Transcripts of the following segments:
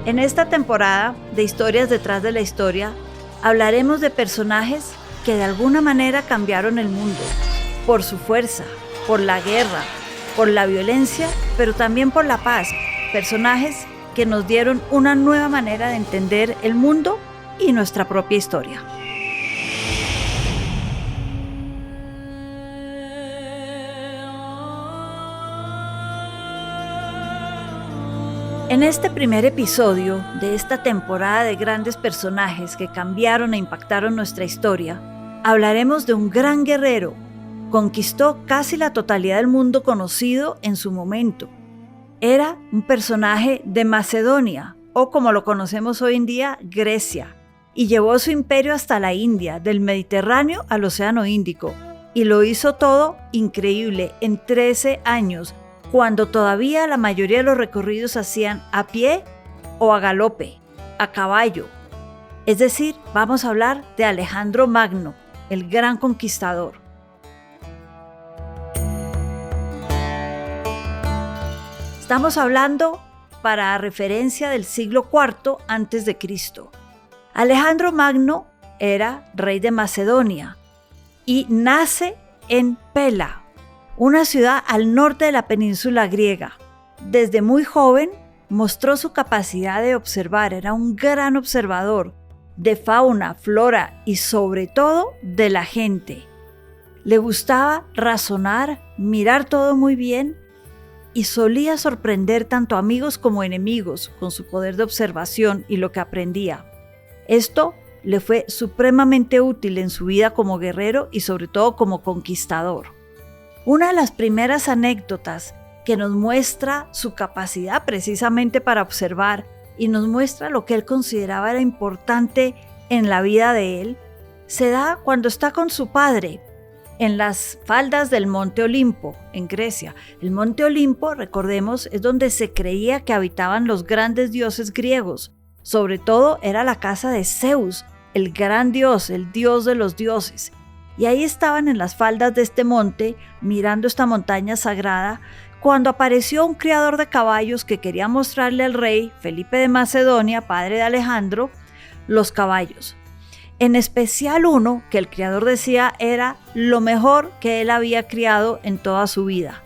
En esta temporada de Historias detrás de la historia, hablaremos de personajes que de alguna manera cambiaron el mundo, por su fuerza, por la guerra, por la violencia, pero también por la paz. Personajes que nos dieron una nueva manera de entender el mundo y nuestra propia historia. En este primer episodio de esta temporada de grandes personajes que cambiaron e impactaron nuestra historia, hablaremos de un gran guerrero. Conquistó casi la totalidad del mundo conocido en su momento. Era un personaje de Macedonia, o como lo conocemos hoy en día, Grecia, y llevó su imperio hasta la India, del Mediterráneo al Océano Índico, y lo hizo todo increíble en 13 años, cuando todavía la mayoría de los recorridos se hacían a pie o a galope, a caballo. Es decir, vamos a hablar de Alejandro Magno, el gran conquistador. Estamos hablando para referencia del siglo IV a.C. Alejandro Magno era rey de Macedonia y nace en Pela, una ciudad al norte de la península griega. Desde muy joven mostró su capacidad de observar, era un gran observador de fauna, flora y sobre todo de la gente. Le gustaba razonar, mirar todo muy bien y solía sorprender tanto amigos como enemigos con su poder de observación y lo que aprendía. Esto le fue supremamente útil en su vida como guerrero y sobre todo como conquistador. Una de las primeras anécdotas que nos muestra su capacidad precisamente para observar y nos muestra lo que él consideraba era importante en la vida de él, se da cuando está con su padre en las faldas del Monte Olimpo, en Grecia. El Monte Olimpo, recordemos, es donde se creía que habitaban los grandes dioses griegos. Sobre todo era la casa de Zeus, el gran dios, el dios de los dioses. Y ahí estaban en las faldas de este monte, mirando esta montaña sagrada, cuando apareció un criador de caballos que quería mostrarle al rey Felipe de Macedonia, padre de Alejandro, los caballos. En especial uno que el criador decía era lo mejor que él había criado en toda su vida.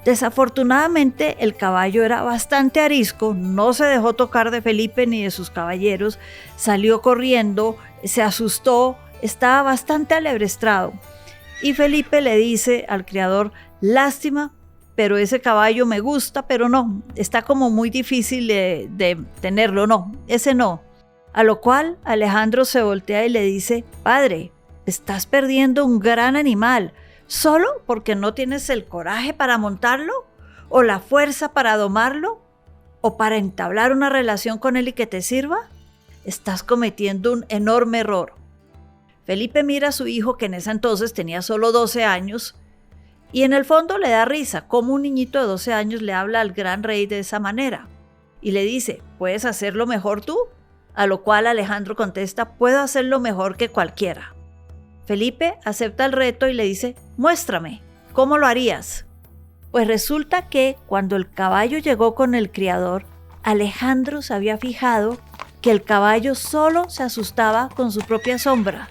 Desafortunadamente el caballo era bastante arisco, no se dejó tocar de Felipe ni de sus caballeros, salió corriendo, se asustó, estaba bastante alebrestrado. Y Felipe le dice al criador: lástima, pero ese caballo me gusta, pero no, está como muy difícil de tenerlo, no, ese no. A lo cual Alejandro se voltea y le dice: padre, estás perdiendo un gran animal, ¿solo porque no tienes el coraje para montarlo? ¿O la fuerza para domarlo? ¿O para entablar una relación con él y que te sirva? Estás cometiendo un enorme error. Felipe mira a su hijo, que en ese entonces tenía solo 12 años, y en el fondo le da risa cómo un niñito de 12 años le habla al gran rey de esa manera. Y le dice: ¿puedes hacerlo mejor tú? A lo cual Alejandro contesta: puedo hacerlo mejor que cualquiera. Felipe acepta el reto y le dice: muéstrame, ¿cómo lo harías? Pues resulta que cuando el caballo llegó con el criador, Alejandro se había fijado que el caballo solo se asustaba con su propia sombra.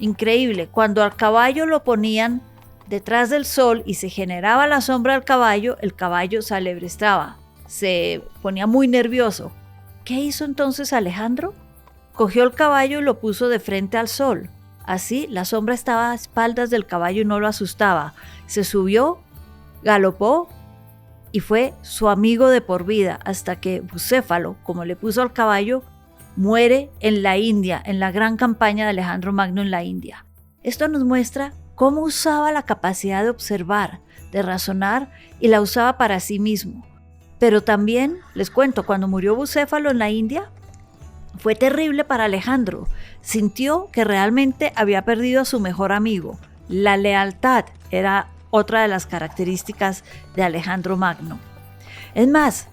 Increíble, cuando al caballo lo ponían detrás del sol y se generaba la sombra del caballo, el caballo se alebrestraba, se ponía muy nervioso. ¿Qué hizo entonces Alejandro? Cogió el caballo y lo puso de frente al sol. Así la sombra estaba a espaldas del caballo y no lo asustaba. Se subió, galopó y fue su amigo de por vida hasta que Bucéfalo, como le puso al caballo, muere en la India, en la gran campaña de Alejandro Magno en la India. Esto nos muestra cómo usaba la capacidad de observar, de razonar, y la usaba para sí mismo. Pero también, les cuento, cuando murió Bucéfalo en la India, fue terrible para Alejandro. Sintió que realmente había perdido a su mejor amigo. La lealtad era otra de las características de Alejandro Magno. Es más,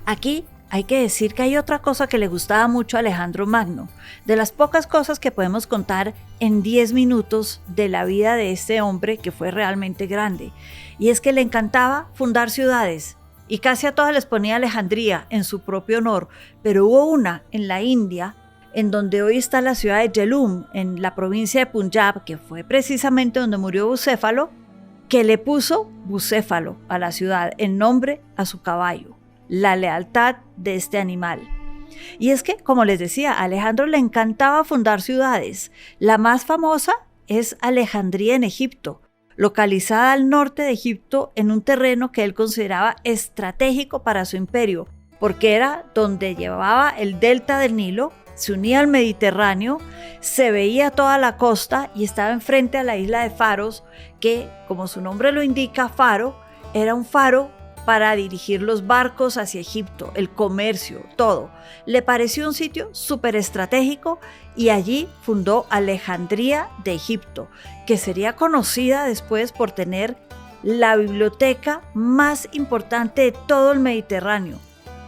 aquí hay que decir que hay otra cosa que le gustaba mucho a Alejandro Magno, de las pocas cosas que podemos contar en 10 minutos de la vida de este hombre que fue realmente grande, y es que le encantaba fundar ciudades. y casi a todas les ponía Alejandría en su propio honor, pero hubo una en la India, en donde hoy está la ciudad de Jhelum, en la provincia de Punjab, que fue precisamente donde murió Bucéfalo, que le puso Bucéfalo a la ciudad en nombre a su caballo, la lealtad de este animal. Y es que, como les decía, a Alejandro le encantaba fundar ciudades. La más famosa es Alejandría en Egipto, localizada al norte de Egipto en un terreno que él consideraba estratégico para su imperio, porque era donde llevaba el delta del Nilo, se unía al Mediterráneo, se veía toda la costa y estaba enfrente a la isla de Faros, que, como su nombre lo indica, faro, era un faro para dirigir los barcos hacia Egipto, el comercio, todo. Le pareció un sitio súper estratégico y allí fundó Alejandría de Egipto, que sería conocida después por tener la biblioteca más importante de todo el Mediterráneo,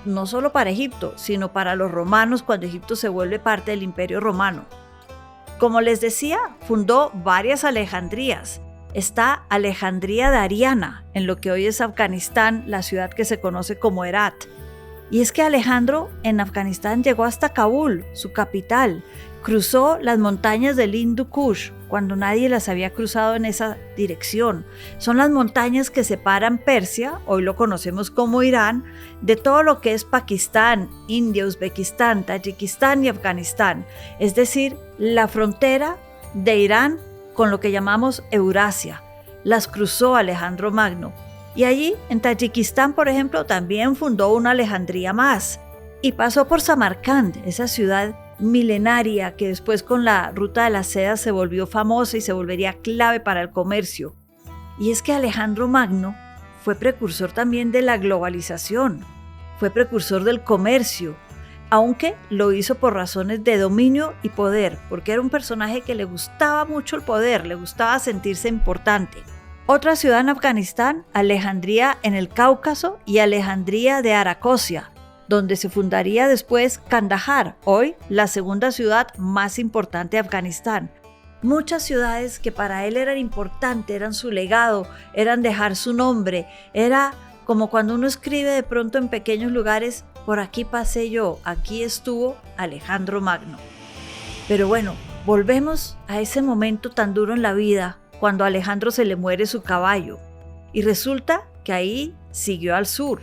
no solo para Egipto, sino para los romanos cuando Egipto se vuelve parte del Imperio Romano. Como les decía, fundó varias Alejandrías. Está Alejandría de Ariana, en lo que hoy es Afganistán, la ciudad que se conoce como Herat. Y es que Alejandro en Afganistán llegó hasta Kabul, su capital, cruzó las montañas del Hindu Kush cuando nadie las había cruzado en esa dirección. Son las montañas que separan Persia, hoy lo conocemos como Irán, de todo lo que es Pakistán, India, Uzbekistán, Tayikistán y Afganistán, es decir, la frontera de Irán con lo que llamamos Eurasia. Las cruzó Alejandro Magno. Y allí, en Tayikistán, por ejemplo, también fundó una Alejandría más. Y pasó por Samarcand, esa ciudad milenaria que después con la ruta de la seda se volvió famosa y se volvería clave para el comercio. Y es que Alejandro Magno fue precursor también de la globalización, fue precursor del comercio, aunque lo hizo por razones de dominio y poder, porque era un personaje que le gustaba mucho el poder, le gustaba sentirse importante. Otra ciudad en Afganistán, Alejandría en el Cáucaso y Alejandría de Aracosia, donde se fundaría después Kandahar, hoy la segunda ciudad más importante de Afganistán. Muchas ciudades que para él eran importantes, eran su legado, eran dejar su nombre, era como cuando uno escribe de pronto en pequeños lugares, por aquí pasé yo, aquí estuvo Alejandro Magno. Pero bueno, volvemos a ese momento tan duro en la vida, cuando a Alejandro se le muere su caballo. Y resulta que ahí siguió al sur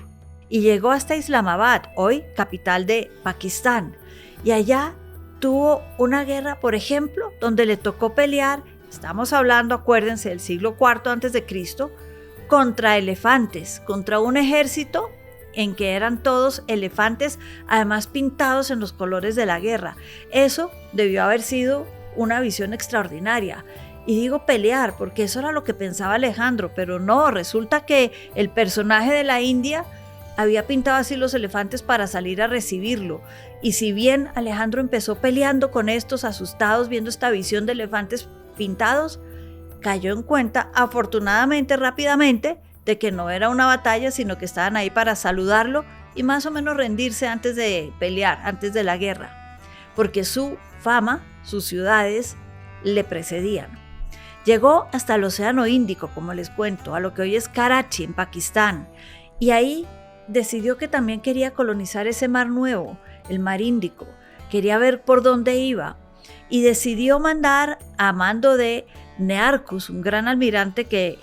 y llegó hasta Islamabad, hoy capital de Pakistán. Y allá tuvo una guerra, por ejemplo, donde le tocó pelear, estamos hablando, acuérdense, del siglo IV a.C., contra elefantes, contra un ejército en que eran todos elefantes, además pintados en los colores de la guerra. Eso debió haber sido una visión extraordinaria. Y digo pelear, porque eso era lo que pensaba Alejandro, pero no, resulta que el personaje de la India había pintado así los elefantes para salir a recibirlo. Y si bien Alejandro empezó peleando con estos asustados viendo esta visión de elefantes pintados, cayó en cuenta, afortunadamente rápidamente, de que no era una batalla, sino que estaban ahí para saludarlo y más o menos rendirse antes de pelear, antes de la guerra, porque su fama, sus ciudades, le precedían. Llegó hasta el Océano Índico, como les cuento, a lo que hoy es Karachi, en Pakistán, y ahí decidió que también quería colonizar ese mar nuevo, el mar Índico, quería ver por dónde iba, y decidió mandar a mando de Nearchus, un gran almirante que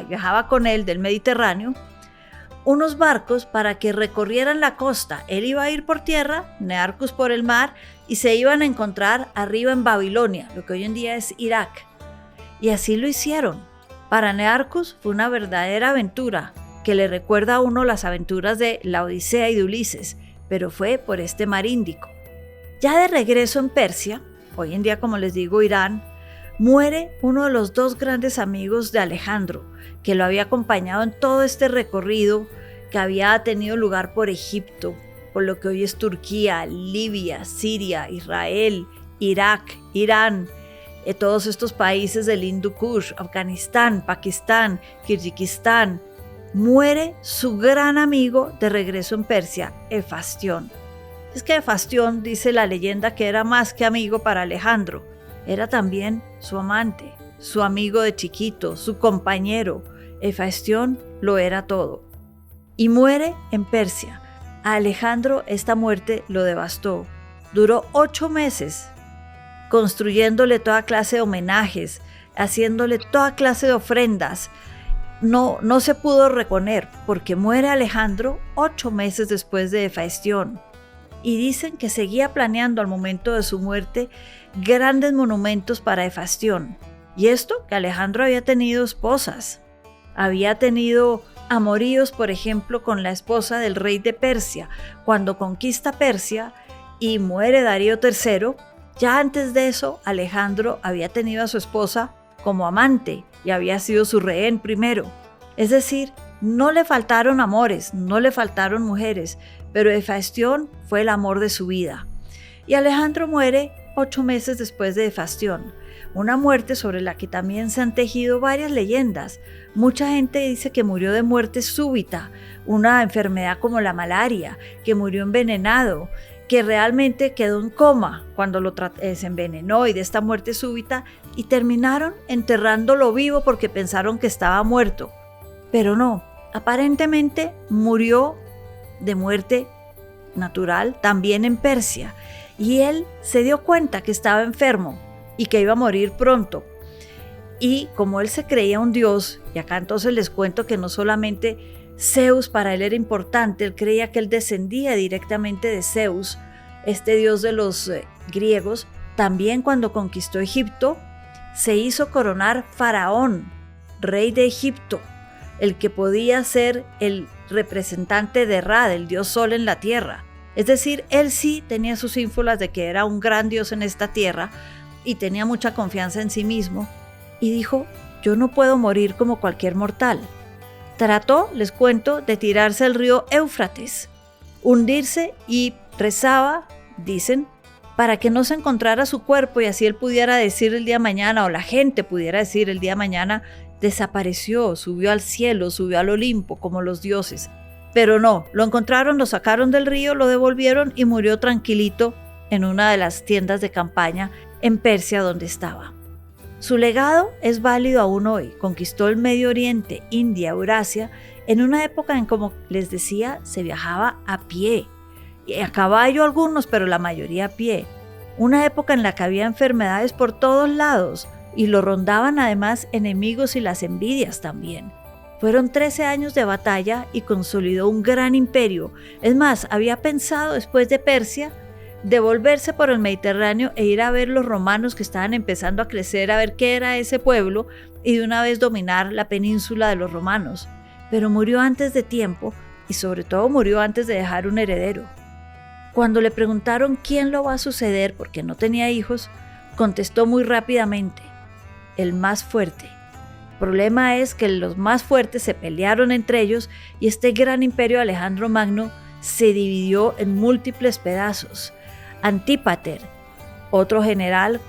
viajaba con él del Mediterráneo, unos barcos para que recorrieran la costa. Él iba a ir por tierra, Nearchus por el mar, y se iban a encontrar arriba en Babilonia, lo que hoy en día es Irak. Y así lo hicieron. Para Nearchus fue una verdadera aventura, que le recuerda a uno las aventuras de la Odisea y de Ulises, pero fue por este mar Índico. Ya de regreso en Persia, hoy en día como les digo Irán, muere uno de los dos grandes amigos de Alejandro, que lo había acompañado en todo este recorrido que había tenido lugar por Egipto, por lo que hoy es Turquía, Libia, Siria, Israel, Irak, Irán, todos estos países del Hindu Kush, Afganistán, Pakistán, Kirguistán. Muere su gran amigo de regreso en Persia, Hefestión. Es que Hefestión, dice la leyenda, que era más que amigo para Alejandro, era también su amante, su amigo de chiquito, su compañero. Hefestión lo era todo. y muere en Persia. A Alejandro esta muerte lo devastó. Duró 8 meses construyéndole toda clase de homenajes, haciéndole toda clase de ofrendas. No se pudo reponer porque muere Alejandro 8 meses después de Hefaistión. Y dicen que seguía planeando al momento de su muerte grandes monumentos para Hefaistión. Y esto que Alejandro había tenido esposas. Había tenido amoríos, por ejemplo, con la esposa del rey de Persia. Cuando conquista Persia y muere Darío III, ya antes de eso Alejandro había tenido a su esposa como amante y había sido su rehén primero. Es decir, no le faltaron amores, no le faltaron mujeres, pero Hefaistión fue el amor de su vida. Y Alejandro muere 8 meses después de Hefaistión, una muerte sobre la que también se han tejido varias leyendas. Mucha gente dice que murió de muerte súbita, una enfermedad como la malaria, que murió envenenado, que realmente quedó en coma cuando se envenenó y de esta muerte súbita, y terminaron enterrándolo vivo porque pensaron que estaba muerto. Pero no, aparentemente murió de muerte natural también en Persia, y él se dio cuenta que estaba enfermo y que iba a morir pronto. Y como él se creía un dios, y acá entonces les cuento que no solamente Zeus para él era importante, él creía que él descendía directamente de Zeus, este dios de los griegos. También cuando conquistó Egipto, se hizo coronar Faraón, rey de Egipto, el que podía ser el representante de Ra, del dios Sol en la tierra. Es decir, él sí tenía sus ínfulas de que era un gran dios en esta tierra y tenía mucha confianza en sí mismo. Y dijo, yo no puedo morir como cualquier mortal. Trató, les cuento, de tirarse al río Éufrates, hundirse, y rezaba, dicen, para que no se encontrara su cuerpo y así él pudiera decir el día de mañana, o la gente pudiera decir el día de mañana, desapareció, subió al cielo, subió al Olimpo como los dioses. Pero no, lo encontraron, lo sacaron del río, lo devolvieron y murió tranquilito en una de las tiendas de campaña en Persia donde estaba. Su legado es válido aún hoy. Conquistó el Medio Oriente, India, Eurasia, en una época en, como les decía, se viajaba a pie, y a caballo algunos, pero la mayoría a pie. Una época en la que había enfermedades por todos lados y lo rondaban además enemigos y las envidias también. Fueron 13 años de batalla y consolidó un gran imperio. Es más, había pensado después de Persia devolverse por el Mediterráneo e ir a ver los romanos que estaban empezando a crecer, a ver qué era ese pueblo y de una vez dominar la península de los romanos. Pero murió antes de tiempo y sobre todo murió antes de dejar un heredero. Cuando le preguntaron quién lo va a suceder porque no tenía hijos, contestó muy rápidamente, el más fuerte. El problema es que los más fuertes se pelearon entre ellos y este gran imperio de Alejandro Magno se dividió en múltiples pedazos. Antípater, otro general,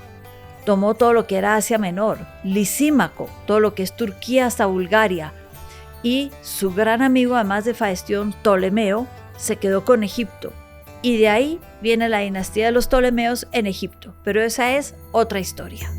tomó todo lo que era Asia Menor, Lisímaco, todo lo que es Turquía hasta Bulgaria, y su gran amigo, además de Hefaistión, Ptolomeo, se quedó con Egipto. Y de ahí viene la dinastía de los Ptolomeos en Egipto, pero esa es otra historia.